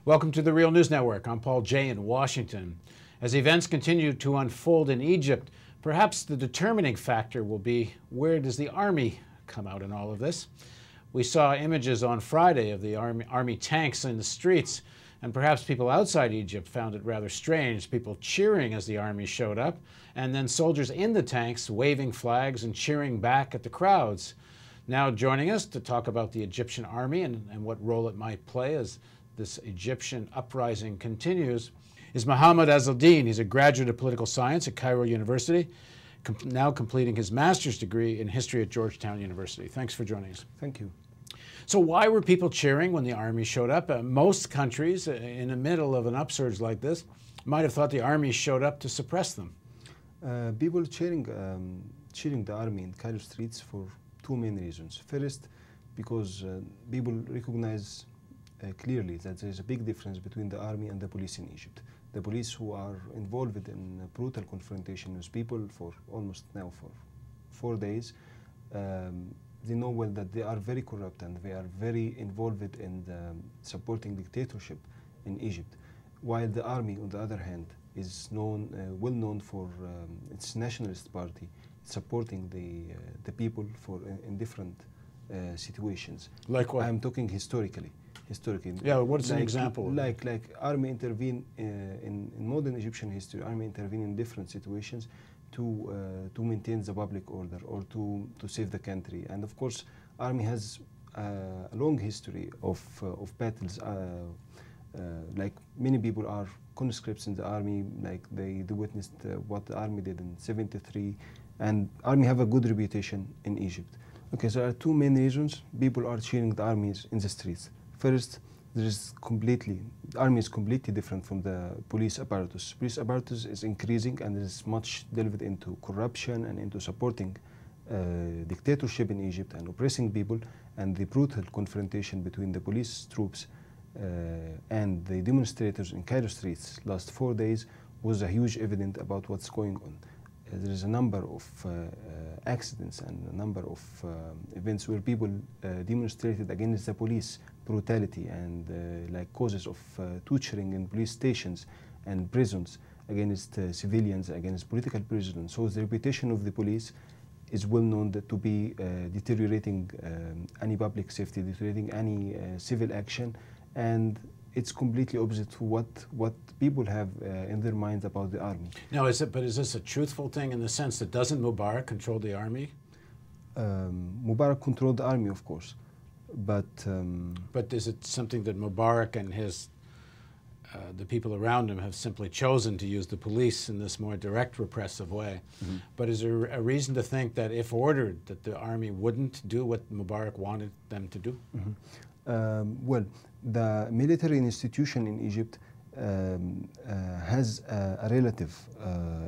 Welcome to the Real News Network. I'm Paul Jay in Washington. As events continue to unfold in Egypt, perhaps the determining factor will be, where does the army come out in all of this? We saw images on Friday of the army tanks in the streets, and perhaps people outside Egypt found it rather strange, people cheering as the army showed up, and then soldiers in the tanks waving flags and cheering back at the crowds. Now joining us to talk about the Egyptian army and what role it might play as this Egyptian uprising continues is Mohammed Ezzeldin. He's a graduate of political science at Cairo University, now completing his master's degree in history at Georgetown University. Thanks for joining us. Thank you. So why were people cheering when the army showed up? Most countries in the middle of an upsurge like this might have thought the army showed up to suppress them. People cheering the army in Cairo streets for two main reasons. First, because people recognize clearly that there is a big difference between the army and the police in Egypt. The police, who are involved in brutal confrontation with people for almost now for 4 days, they know well that they are very corrupt and they are very involved in supporting dictatorship in Egypt. While the army, on the other hand, is well known for its nationalist party, supporting the people in different situations. Like what? I'm talking historically. Yeah, what's an example? Like army intervene in modern Egyptian history. Army intervene in different situations to maintain the public order or to save the country. And of course, army has a long history of battles. Like many people are conscripts in the army. Like they witnessed what the army did in '73, and army have a good reputation in Egypt. Okay, so there are two main reasons people are cheering the armies in the streets. First, the army is completely different from the police apparatus. Police apparatus is increasing and is much delved into corruption and into supporting dictatorship in Egypt and oppressing people, and the brutal confrontation between the police troops and the demonstrators in Cairo streets last 4 days was a huge evidence about what's going on. There is a number of accidents and a number of events where people demonstrated against the police brutality and like causes of torturing in police stations and prisons against civilians, against political prisoners. So the reputation of the police is well known to be deteriorating any public safety, deteriorating any civil action, and it's completely opposite to what people have in their minds about the army. Now, is this a truthful thing in the sense that doesn't Mubarak control the army? Mubarak controlled the army, of course, but is it something that Mubarak and the people around him have simply chosen to use the police in this more direct repressive way? Mm-hmm. But is there a reason to think that if ordered, that the army wouldn't do what Mubarak wanted them to do? Mm-hmm. Well, the military institution in Egypt has a relative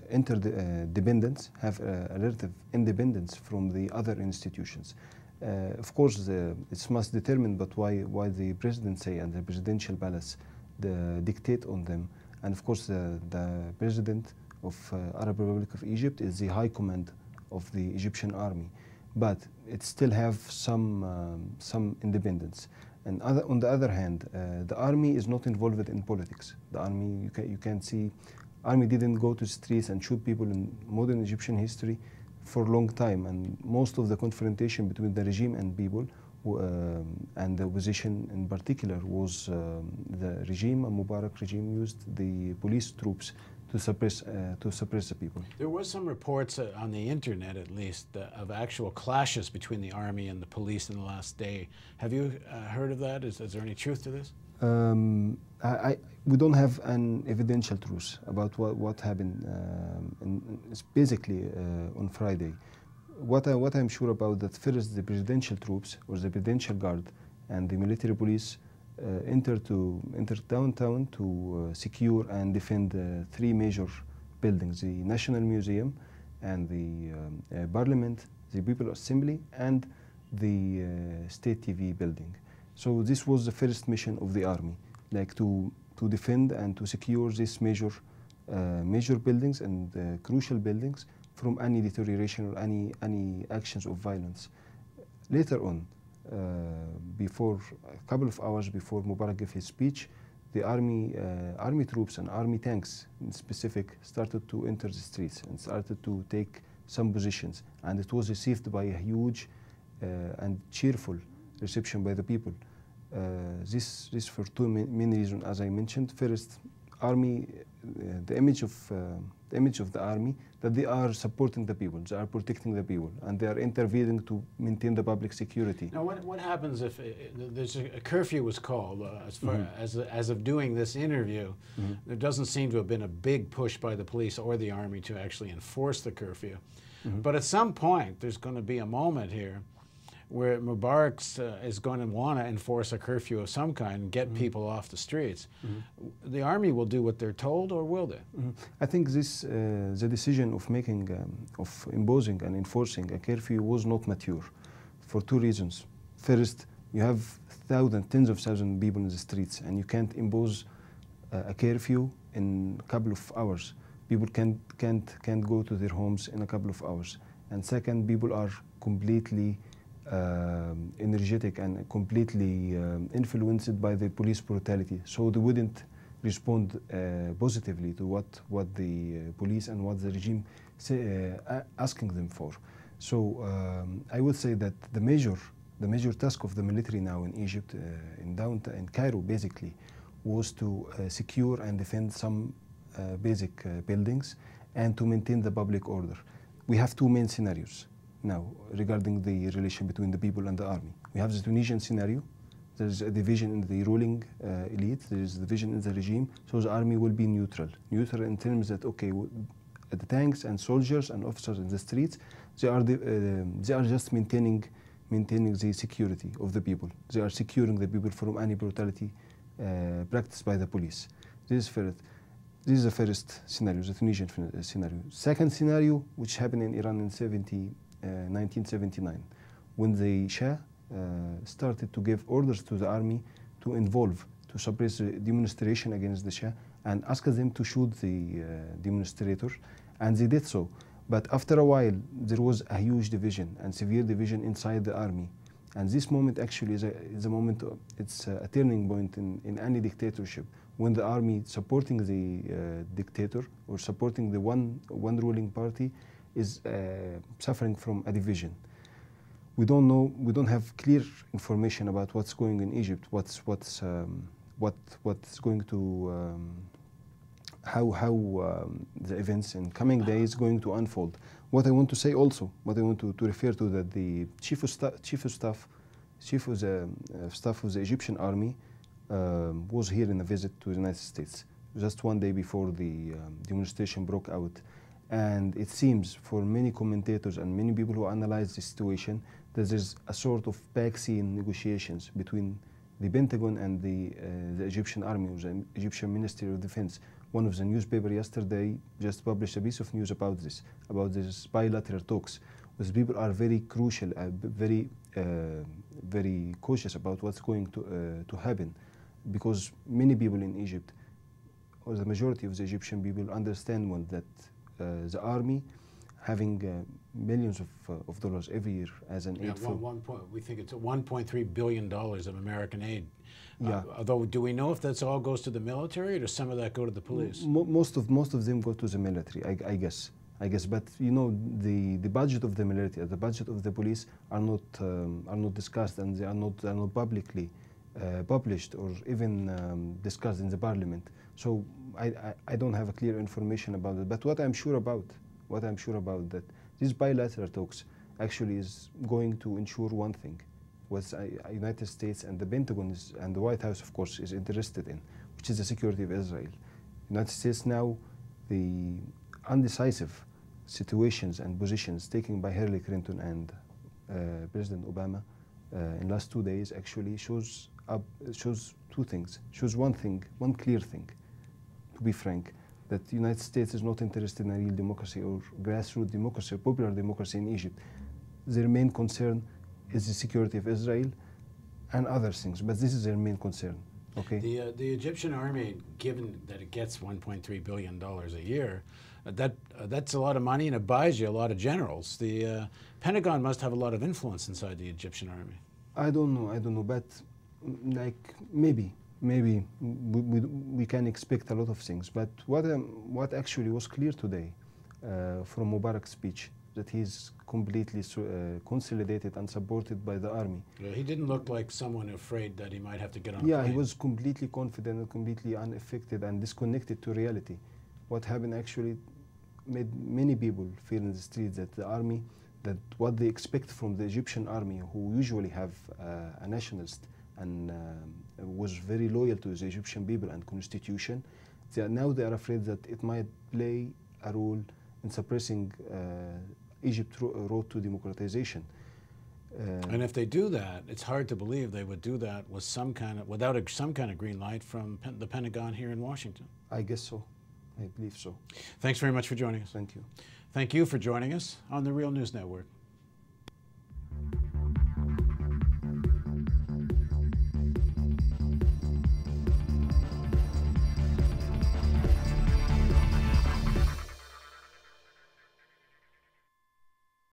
interdependence, have a relative independence from the other institutions. Of course, it's must determined, but why the presidency and the presidential palace dictate on them. And of course, the president of Arab Republic of Egypt is the high command of the Egyptian army, but it still have some independence. And on the other hand, the army is not involved in politics. The army, you can see, army didn't go to streets and shoot people in modern Egyptian history for a long time. And most of the confrontation between the regime and people, and the opposition in particular, was the regime, Mubarak regime, used the police troops to suppress the people. There was some reports on the internet, at least, of actual clashes between the army and the police in the last day. Have you heard of that? Is there any truth to this? We don't have an evidential truth about what happened. It's basically on Friday. What I'm sure about that, first, the presidential troops or the presidential guard and the military police entered downtown to secure and defend three major buildings: the National Museum and the Parliament, the People's Assembly, and the State TV building. So this was the first mission of the army, like to defend and to secure these major buildings and crucial buildings from any deterioration or any actions of violence. Later on, before a couple of hours before Mubarak gave his speech, the army troops and army tanks in specific started to enter the streets and started to take some positions, and it was received by a huge and cheerful reception by the people. This for many reasons, as I mentioned. First, army, the image of the army, that they are supporting the people, they are protecting the people, and they are intervening to maintain the public security. Now, what happens if there's a curfew was called? As far as of doing this interview, there doesn't seem to have been a big push by the police or the army to actually enforce the curfew. But at some point, there's going to be a moment here where Mubarak is going to want to enforce a curfew of some kind and get people off the streets. The army will do what they're told, or will they? I think this the decision of making of imposing and enforcing a curfew was not mature, for two reasons. First, you have thousands, tens of thousands of people in the streets, and you can't impose a curfew in a couple of hours. People can't go to their homes in a couple of hours. And second, people are completely energetic and completely influenced by the police brutality, so they wouldn't respond positively to what the police and what the regime asking them for. So I would say that the major task of the military now in Egypt, in Cairo basically, was to secure and defend some basic buildings and to maintain the public order. We have two main scenarios now regarding the relation between the people and the army. We have the Tunisian scenario. There's a division in the ruling elite. There's a division in the regime. So the army will be neutral. Neutral in terms that, okay, the tanks and soldiers and officers in the streets, they are just maintaining the security of the people. They are securing the people from any brutality practiced by the police. This is the first scenario, the Tunisian scenario. Second scenario, which happened in Iran in 1979, when the Shah started to give orders to the army to suppress the demonstration against the Shah and ask them to shoot the demonstrators, and they did so. But after a while, there was a huge division and severe division inside the army. And this moment actually is a moment, it's a turning point in any dictatorship, when the army supporting the dictator or supporting the one ruling party is suffering from a division. We don't know. We don't have clear information about what's going in Egypt. What's going to how the events in coming days going to unfold. What I want to say also, what I want to refer to, that the chief of staff of the Egyptian army was here in a visit to the United States just one day before the demonstration broke out. And it seems, for many commentators and many people who analyze the situation, that there's a sort of backseat negotiations between the Pentagon and the Egyptian army, or the Egyptian Ministry of Defense. One of the newspapers yesterday just published a piece of news about this bilateral talks, because people are very crucial, very cautious about what's going to happen, because many people in Egypt, or the majority of the Egyptian people, understand well that the army having millions of dollars every year as an aid. We think it's $1.3 billion of American aid. Yeah. Although, do we know if that all goes to the military, or does some of that go to the police? Most of them go to the military, I guess. But you know, the budget of the military, the budget of the police are not discussed, and they are not publicly published or even discussed in the parliament. So I don't have a clear information about it. But what I'm sure about that these bilateral talks actually is going to ensure one thing, what United States and the Pentagon and the White House, of course, is interested in, which is the security of Israel. United States now, the undecisive situations and positions taken by Hillary Clinton and President Obama in last 2 days actually shows two things. Shows one clear thing, to be frank, that the United States is not interested in a real democracy or grassroots democracy or popular democracy in Egypt. Their main concern is the security of Israel and other things, but this is their main concern. Okay. The Egyptian army, given that it gets $1.3 billion a year, that's a lot of money, and it buys you a lot of generals. The Pentagon must have a lot of influence inside the Egyptian army. I don't know, but like maybe maybe we can expect a lot of things. But what actually was clear today from Mubarak's speech, that he's completely consolidated and supported by the army. Yeah, he didn't look like someone afraid that he might have to get on a plane. Yeah, he was completely confident and completely unaffected and disconnected to reality. What happened actually made many people feel in the streets that the army, that what they expect from the Egyptian army, who usually have a nationalist and was very loyal to the Egyptian people and constitution, now they are afraid that it might play a role in suppressing Egypt's road to democratization. And if they do that, it's hard to believe they would do that with without some kind of green light from the Pentagon here in Washington. I guess so. I believe so. Thanks very much for joining us. Thank you. Thank you for joining us on the Real News Network.